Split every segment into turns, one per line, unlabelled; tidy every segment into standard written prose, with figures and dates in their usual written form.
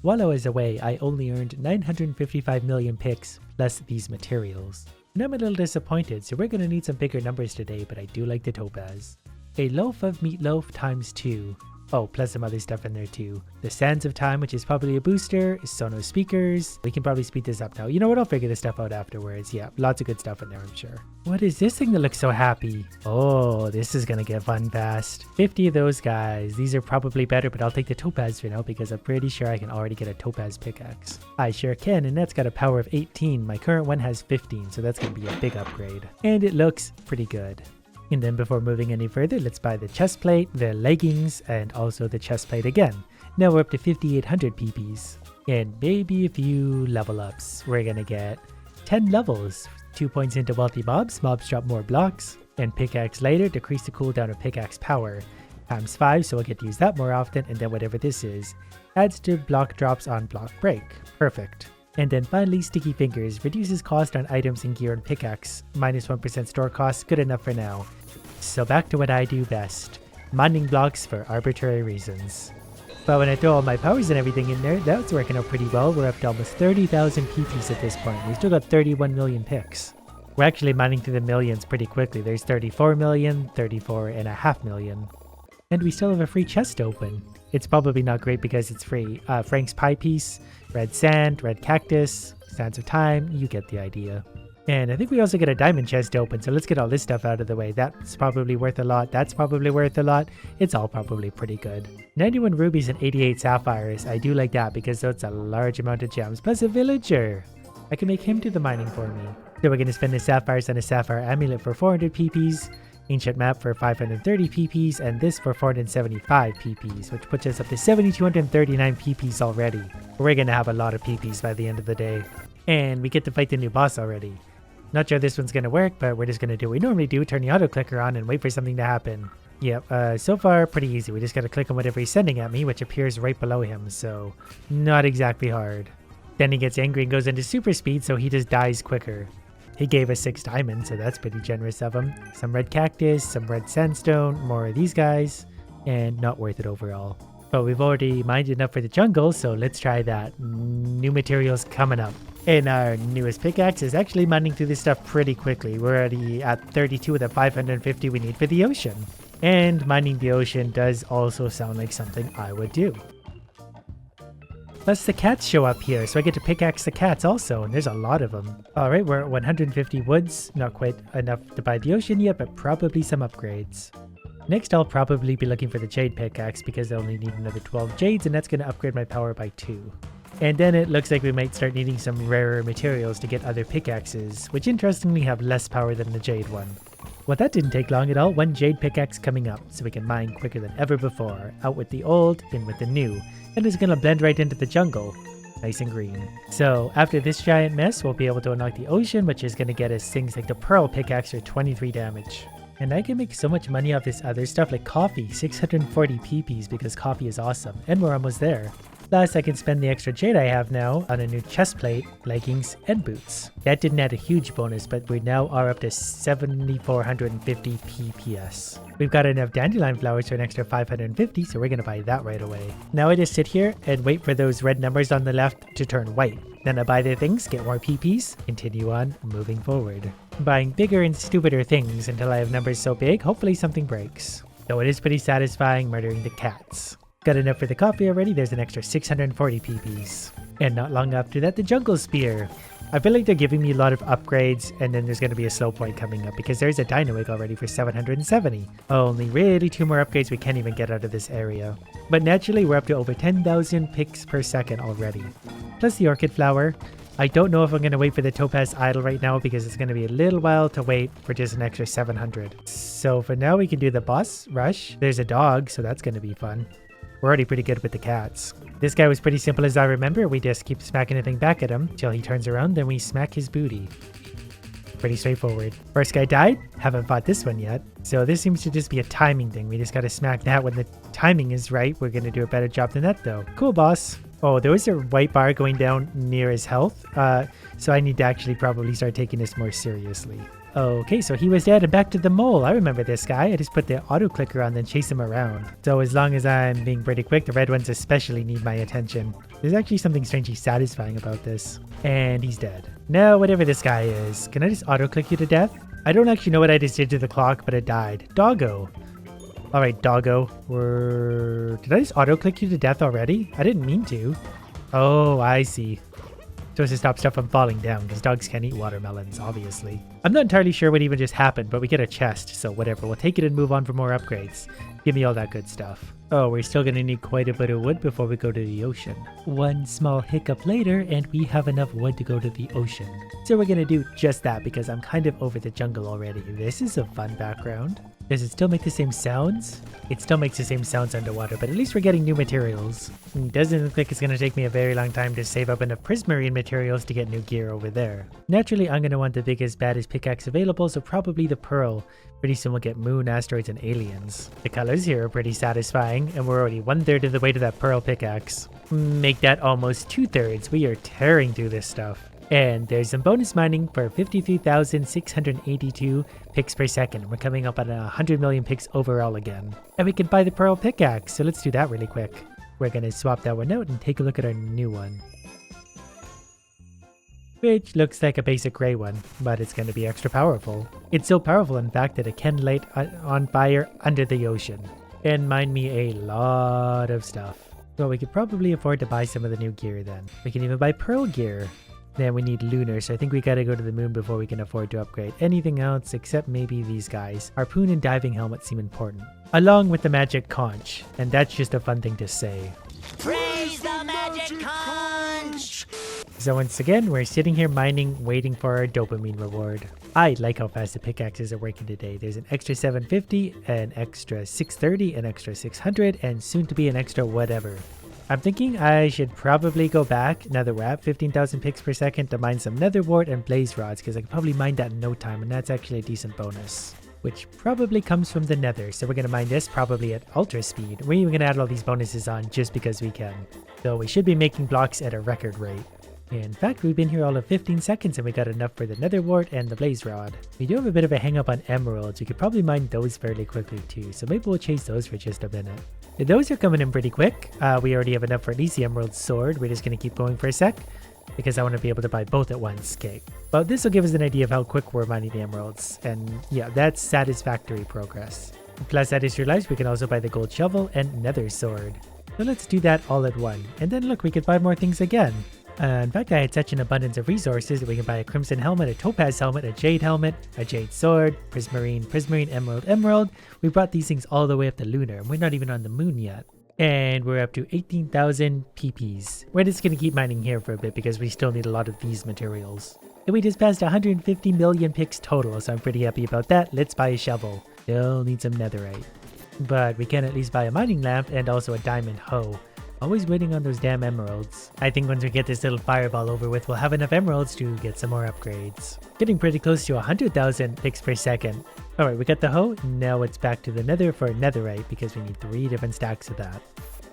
While I was away, I only earned 955 million picks plus these materials. And I'm a little disappointed, so we're going to need some bigger numbers today, but I do like the topaz. A loaf of meatloaf times 2. Oh, plus some other stuff in there too. The Sands of Time, which is probably a booster, Sonos speakers. We can probably speed this up now. You know what? I'll figure this stuff out afterwards. Yeah, lots of good stuff in there, I'm sure. What is this thing that looks so happy? Oh, this is gonna get fun fast. 50 of those guys. These are probably better, but I'll take the topaz for now because I'm pretty sure I can already get a topaz pickaxe. I sure can, and that's got a power of 18. My current one has 15, so that's gonna be a big upgrade. And it looks pretty good. And then before moving any further, let's buy the chest plate, the leggings, and also the chest plate again. Now we're up to 5,800 PPs. And maybe a few level ups. We're gonna get 10 levels, 2 points into wealthy mobs, mobs drop more blocks, and pickaxe later, decrease the cooldown of pickaxe power. Times 5, so we'll get to use that more often, and then whatever this is, adds to block drops on block break. Perfect. And then finally, Sticky Fingers reduces cost on items and gear and pickaxe, minus 1% store cost, good enough for now. So back to what I do best, mining blocks for arbitrary reasons. But when I throw all my powers and everything in there, that's working out pretty well. We're up to almost 30,000 PPs at this point. We've still got 31 million picks. We're actually mining through the millions pretty quickly. There's 34 million, 34.5 million. And we still have a free chest open. It's probably not great because it's free. Frank's Pie Piece, Red Sand, Red Cactus, Sands of Time, you get the idea. And I think we also get a diamond chest open, so let's get all this stuff out of the way. That's probably worth a lot, that's probably worth a lot. It's all probably pretty good. 91 rubies and 88 sapphires. I do like that because that's a large amount of gems, plus a villager. I can make him do the mining for me. So we're going to spend the sapphires on a sapphire amulet for 400 PPs, ancient map for 530 PPs, and this for 475 PPs, which puts us up to 7,239 PPs already. We're going to have a lot of PPs by the end of the day. And we get to fight the new boss already. Not sure this one's going to work, but we're just going to do what we normally do, turn the auto clicker on and wait for something to happen. Yep, so far pretty easy. We just got to click on whatever he's sending at me, which appears right below him, so not exactly hard. Then he gets angry and goes into super speed, so he just dies quicker. He gave us 6 diamonds, so that's pretty generous of him. Some red cactus, some red sandstone, more of these guys, and not worth it overall. But we've already mined enough for the jungle, so let's try that. New materials coming up. And our newest pickaxe is actually mining through this stuff pretty quickly. We're already at 32 of the 550 we need for the ocean. And mining the ocean does also sound like something I would do. Plus the cats show up here, so I get to pickaxe the cats also, and there's a lot of them. Alright, we're at 150 woods. Not quite enough to buy the ocean yet, but probably some upgrades. Next, I'll probably be looking for the jade pickaxe because I only need another 12 jades, and that's going to upgrade my power by 2. And then it looks like we might start needing some rarer materials to get other pickaxes, which interestingly have less power than the jade one. Well, that didn't take long at all. 1 jade pickaxe coming up, so we can mine quicker than ever before. Out with the old, in with the new. And it's going to blend right into the jungle. Nice and green. So after this giant mess, we'll be able to unlock the ocean, which is going to get us things like the pearl pickaxe for 23 damage. And I can make so much money off this other stuff like coffee, 640 PPs because coffee is awesome. And we're almost there. Plus, I can spend the extra jade I have now on a new chest plate, leggings, and boots. That didn't add a huge bonus, but we now are up to 7,450 PPS. We've got enough dandelion flowers for an extra 550, so we're going to buy that right away. Now I just sit here and wait for those red numbers on the left to turn white. Then I buy the things, get more PPs, continue on moving forward. Buying bigger and stupider things until I have numbers so big, hopefully something breaks. Though it is pretty satisfying murdering the cats. Got enough for the coffee already, there's an extra 640 PPs. And not long after that, the jungle spear. I feel like they're giving me a lot of upgrades, and then there's going to be a slow point coming up because there's a dino egg already for 770. Only really 2 more upgrades we can't even get out of this area. But naturally, we're up to over 10,000 picks per second already. Plus the orchid flower. I don't know if I'm going to wait for the topaz idol right now because it's going to be a little while to wait for just an extra 700. So for now, we can do the boss rush. There's a dog, so that's going to be fun. We're already pretty good with the cats. This guy was pretty simple as I remember. We just keep smacking the thing back at him till he turns around, then we smack his booty. Pretty straightforward. First guy died. Haven't fought this one yet. So this seems to just be a timing thing. We just gotta smack that when the timing is right. We're gonna do a better job than that though. Cool, boss. Oh, there was a white bar going down near his health. So I need to actually probably start taking this more seriously. Okay, so he was dead and back to the mole. I remember this guy. I just put the auto clicker on, then chase him around. So as long as I'm being pretty quick, the red ones especially need my attention. There's actually something strangely satisfying about this. And he's dead. Now, whatever this guy is, can I just auto click you to death? I don't actually know what I just did to the clock, but it died. Doggo. Alright, doggo. Did I just auto click you to death already? I didn't mean to. Oh, I see. Supposed to stop stuff from falling down, because dogs can't eat watermelons, obviously. I'm not entirely sure what even just happened, but we get a chest, so whatever. We'll take it and move on for more upgrades. Give me all that good stuff. Oh, we're still going to need quite a bit of wood before we go to the ocean. One small hiccup later, and we have enough wood to go to the ocean. So we're going to do just that, because I'm kind of over the jungle already. This is a fun background. Does it still make the same sounds? It still makes the same sounds underwater, but at least we're getting new materials. Doesn't look like it's going to take me a very long time to save up enough prismarine materials to get new gear over there. Naturally, I'm going to want the biggest, baddest pickaxe available, so probably the pearl. Pretty soon we'll get moon, asteroids, and aliens. The colors here are pretty satisfying, and we're already 1/3 of the way to that pearl pickaxe. Make that almost 2/3. We are tearing through this stuff. And there's some bonus mining for 53,682 picks per second. We're coming up on 100 million picks overall again. And we can buy the pearl pickaxe, so let's do that really quick. We're going to swap that one out and take a look at our new one. Which looks like a basic gray one, but it's going to be extra powerful. It's so powerful in fact that it can light on fire under the ocean. And mine me a lot of stuff. Well, we could probably afford to buy some of the new gear then. We can even buy pearl gear. Then we need lunar, so I think we gotta go to the moon before we can afford to upgrade anything else except maybe these guys. Harpoon and diving helmet seem important. Along with the magic conch, and that's just a fun thing to say.
Praise the magic conch!
So once again, we're sitting here mining, waiting for our dopamine reward. I like how fast the pickaxes are working today. There's an extra 750, an extra 630, an extra 600, and soon to be an extra whatever. I'm thinking I should probably go back, now that we're at 15,000 picks per second, to mine some netherwort and blaze rods, because I could probably mine that in no time, and that's actually a decent bonus. Which probably comes from the nether, so we're going to mine this probably at ultra speed. We're even going to add all these bonuses on just because we can. So we should be making blocks at a record rate. In fact, we've been here all of 15 seconds and we got enough for the netherwort and the blaze rod. We do have a bit of a hang up on emeralds. We could probably mine those fairly quickly too, so maybe we'll chase those for just a minute. Those are coming in pretty quick. We already have enough for at least the emerald sword. We're just going to keep going for a sec because I want to be able to buy both at once. Okay. Well, this will give us an idea of how quick we're mining the emeralds. And yeah, that's satisfactory progress. Plus, I just realized we can also buy the gold shovel and nether sword. So let's do that all at once. And then look, we could buy more things again. In fact, I had such an abundance of resources that we can buy a crimson helmet, a topaz helmet, a jade sword, prismarine, emerald. We brought these things all the way up to lunar, and we're not even on the moon yet. And we're up to 18,000 PPs. We're just going to keep mining here for a bit because we still need a lot of these materials. And we just passed 150 million picks total, so I'm pretty happy about that. Let's buy a shovel. Still need some netherite. But we can at least buy a mining lamp and also a diamond hoe. Always waiting on those damn emeralds. I think once we get this little fireball over with, we'll have enough emeralds to get some more upgrades. Getting pretty close to 100,000 picks per second. Alright, we got the hoe. Now it's back to the nether for netherite because we need 3 different stacks of that.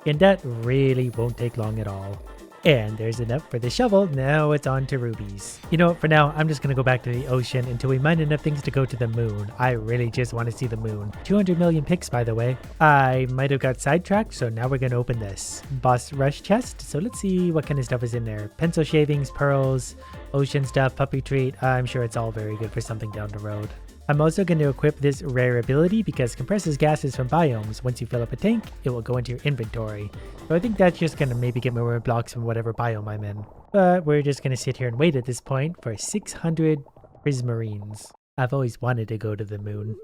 And that really won't take long at all. And there's enough for the shovel. Now it's on to rubies. You know, for now, I'm just going to go back to the ocean until we mine enough things to go to the moon. I really just want to see the moon. 200 million picks, by the way. I might have got sidetracked, so now we're going to open this boss rush chest. So let's see what kind of stuff is in there. Pencil shavings, pearls, ocean stuff, puppy treat. I'm sure it's all very good for something down the road. I'm also going to equip this rare ability because compresses gases from biomes. Once you fill up a tank, it will go into your inventory. So I think that's just going to maybe get more blocks from whatever biome I'm in. But we're just going to sit here and wait at this point for 600 prismarines. I've always wanted to go to the moon.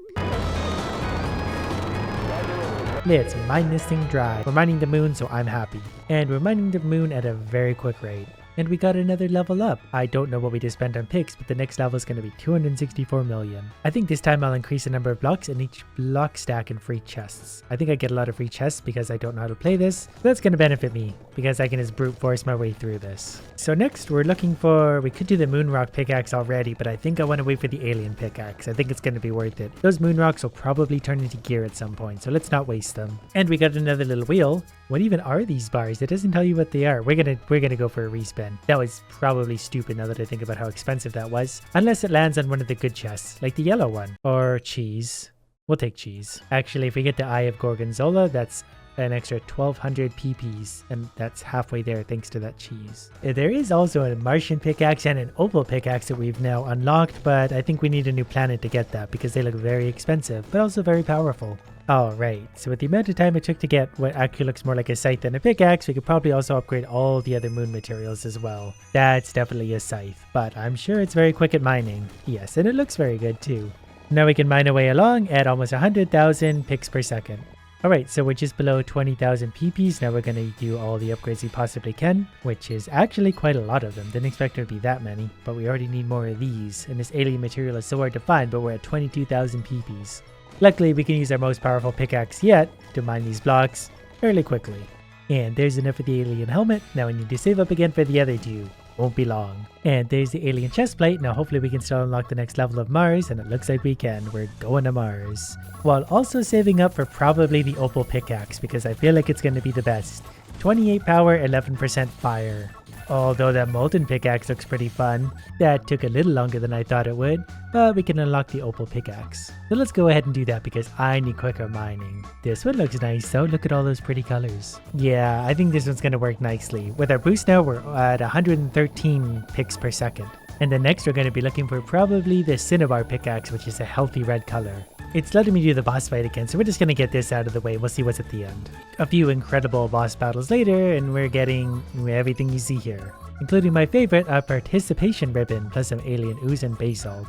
Let's mine this thing dry. We're mining the moon, so I'm happy. And we're mining the moon at a very quick rate. And we got another level up. I don't know what we just spent on picks, but the next level is going to be 264 million. I think this time I'll increase the number of blocks and each block stack in free chests. I think I get a lot of free chests because I don't know how to play this. That's going to benefit me because I can just brute force my way through this. So next we're looking for, we could do the moon rock pickaxe already, but I think I want to wait for the alien pickaxe. I think it's going to be worth it. Those moon rocks will probably turn into gear at some point, so let's not waste them. And we got another little wheel. What even are these bars? It doesn't tell you what they are. We're gonna go for a respin. That was probably stupid now that I think about how expensive that was. Unless it lands on one of the good chests, like the yellow one. Or cheese. We'll take cheese. Actually, if we get the Eye of Gorgonzola, that's an extra 1200 PPs, and that's halfway there thanks to that cheese. There is also a Martian pickaxe and an opal pickaxe that we've now unlocked, but I think we need a new planet to get that because they look very expensive, but also very powerful. Alright, so with the amount of time it took to get what actually looks more like a scythe than a pickaxe, we could probably also upgrade all the other moon materials as well. That's definitely a scythe, but I'm sure it's very quick at mining. Yes, and it looks very good too. Now we can mine our way along at almost 100,000 picks per second. Alright, so we're just below 20,000 PPs. Now we're going to do all the upgrades we possibly can, which is actually quite a lot of them. Didn't expect there to be that many, but we already need more of these. And this alien material is so hard to find, but we're at 22,000 PPs. Luckily, we can use our most powerful pickaxe yet to mine these blocks fairly quickly. And there's enough for the alien helmet. Now we need to save up again for the other two. Won't be long. And there's the alien chest plate. Now hopefully we can still unlock the next level of Mars, and it looks like we can. We're going to Mars. While also saving up for probably the opal pickaxe because I feel like it's going to be the best. 28 power, 11% fire. Although that molten pickaxe looks pretty fun. That took a little longer than I thought it would, but we can unlock the opal pickaxe. So let's go ahead and do that because I need quicker mining. This one looks nice though, look at all those pretty colors. Yeah, I think this one's gonna work nicely. With our boost now, we're at 113 picks per second. And then next we're going to be looking for probably the Cinnabar pickaxe, which is a healthy red color. It's letting me do the boss fight again, so we're just going to get this out of the way. We'll see what's at the end. A few incredible boss battles later, and we're getting everything you see here. Including my favorite, a participation ribbon, plus some alien ooze and basalt.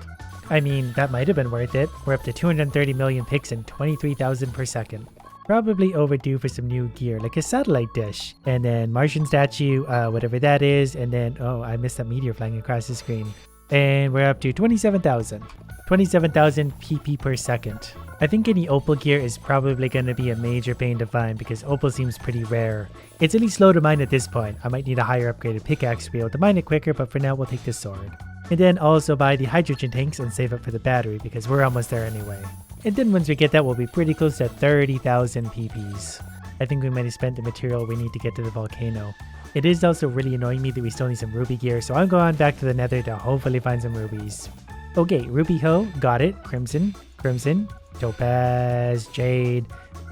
I mean, that might have been worth it. We're up to 230 million picks and 23,000 per second. Probably overdue for some new gear, like a satellite dish. And then Martian statue, whatever that is. And then, oh, I missed that meteor flying across the screen. And we're up to 27,000. 27,000 PP per second. I think any opal gear is probably going to be a major pain to find because opal seems pretty rare. It's really slow to mine at this point. I might need a higher upgraded pickaxe to be able to mine it quicker, but for now we'll take this sword. And then also buy the hydrogen tanks and save up for the battery because we're almost there anyway. And then once we get that, we'll be pretty close to 30,000 PPs. I think we might have spent the material we need to get to the volcano. It is also really annoying me that we still need some ruby gear, so I'm going back to the nether to hopefully find some rubies. Okay, ruby hoe, got it. Crimson, topaz, jade.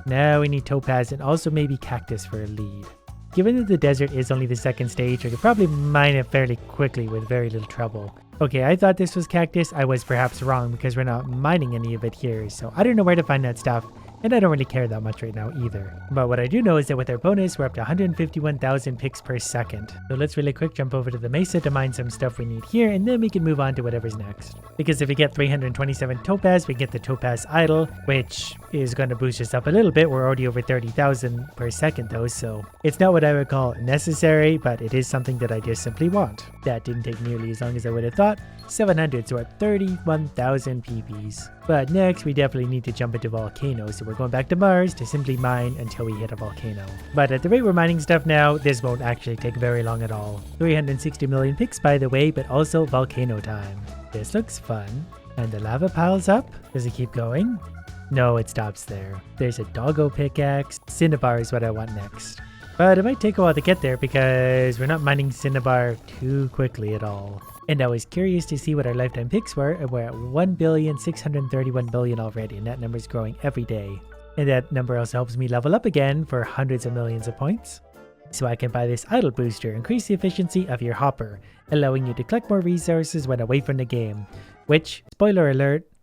Now we need topaz and also maybe cactus for a lead. Given that the desert is only the second stage, we could probably mine it fairly quickly with very little trouble. Okay, I thought this was cactus. I was perhaps wrong because we're not mining any of it here, so I don't know where to find that stuff. And I don't really care that much right now either. But what I do know is that with our bonus, we're up to 151,000 picks per second. So let's really quick jump over to the mesa to mine some stuff we need here, and then we can move on to whatever's next. Because if we get 327 topaz, we get the topaz idol, which is going to boost us up a little bit. We're already over 30,000 per second though, so it's not what I would call necessary, but it is something that I just simply want. That didn't take nearly as long as I would have thought. 700, so at 31,000 PPs. But next, we definitely need to jump into Volcano, so we're going back to Mars to simply mine until we hit a volcano. But at the rate we're mining stuff now, this won't actually take very long at all. 360 million picks by the way, but also volcano time. This looks fun. And the lava piles up. Does it keep going? No, it stops there. There's a doggo pickaxe. Cinnabar is what I want next. But it might take a while to get there because we're not mining Cinnabar too quickly at all. And I was curious to see what our lifetime picks were, and we're at 1,631,000,000,000 already, and that number is growing every day. And that number also helps me level up again for hundreds of millions of points. So I can buy this idle booster, increase the efficiency of your hopper, allowing you to collect more resources when away from the game. Which, spoiler alert,